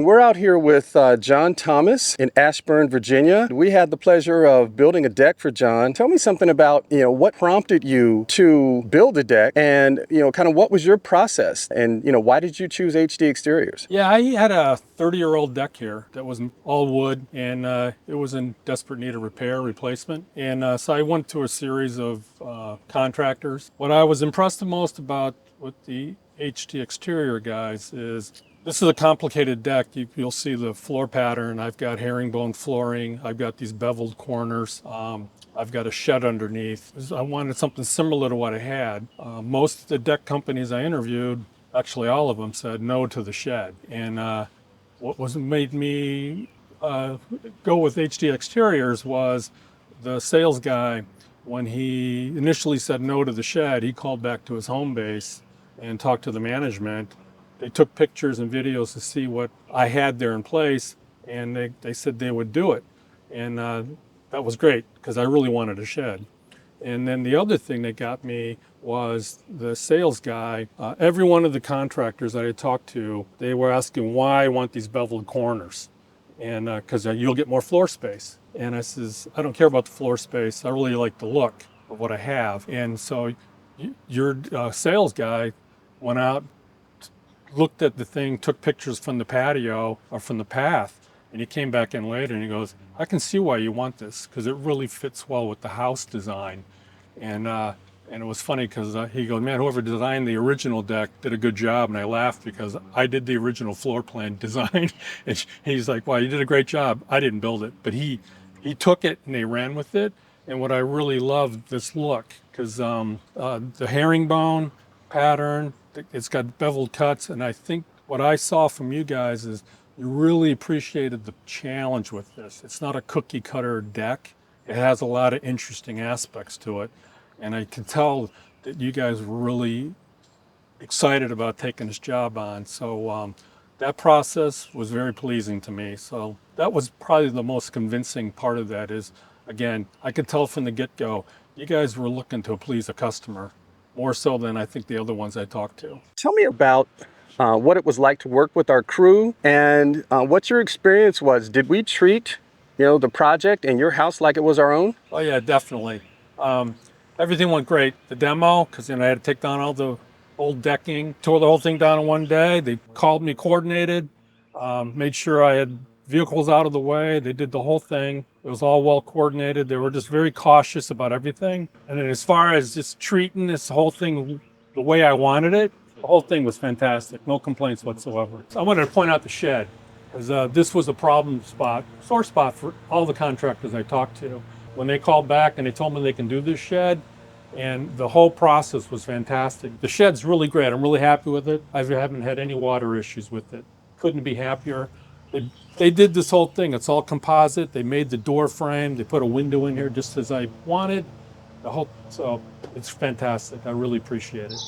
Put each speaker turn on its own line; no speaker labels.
We're out here with John Thomas in Ashburn, Virginia. We had the pleasure of building a deck for John. Tell me something about, what prompted you to build a deck and, kind of what was your process and, why did you choose HD Exteriors?
Yeah, I had a 30-year-old deck here that was all wood, and it was in desperate need of repair, replacement. And so I went to a series of contractors. What I was impressed the most about with the HD Exterior guys is this is a complicated deck. You'll see the floor pattern. I've got herringbone flooring. I've got these beveled corners. I've got a shed underneath. I wanted something similar to what I had. Most of the deck companies I interviewed, actually all of them, said no to the shed. And what made me go with HD Exteriors was the sales guy, when he initially said no to the shed, he called back to his home base and talked to the management. They took pictures and videos to see what I had there in place, and they said they would do it. And that was great because I really wanted a shed. And then the other thing that got me was the sales guy. Every one of the contractors that I talked to, they were asking why I want these beveled corners. And because you'll get more floor space. And I says, I don't care about the floor space. I really like the look of what I have. And so your sales guy went out, looked at the thing, took pictures from the patio or from the path, and he came back in later and he goes, I can see why you want this because it really fits well with the house design. And it was funny because he goes, man, whoever designed the original deck did a good job. And I laughed because I did the original floor plan design. And he's like, wow, you did a great job. I didn't build it, but he took it and they ran with it. And what I really loved this look because the herringbone pattern, it's got beveled cuts, and I think what I saw from you guys is you really appreciated the challenge with this. It's not a cookie cutter deck. It has a lot of interesting aspects to it, and I can tell that you guys were really excited about taking this job on. So that process was very pleasing to me. So that was probably the most convincing part of that is, again, I could tell from the get-go, you guys were looking to please a customer. More so than I think the other ones I talked to.
Tell me about what it was like to work with our crew and what your experience was. Did we treat, the project and your house like it was our own?
Oh yeah, definitely. Everything went great. The demo, because I had to take down all the old decking, tore the whole thing down in one day. They called me coordinated, made sure I had vehicles out of the way. They did the whole thing. It was all well coordinated. They were just very cautious about everything. And then as far as just treating this whole thing the way I wanted it, the whole thing was fantastic. No complaints whatsoever. So I wanted to point out the shed because this was a problem spot, sore spot for all the contractors I talked to. When they called back and they told me they can do this shed, and the whole process was fantastic. The shed's really great. I'm really happy with it. I haven't had any water issues with it. Couldn't be happier. They did this whole thing. It's all composite. They made the door frame. They put a window in here just as I wanted. So it's fantastic. I really appreciate it.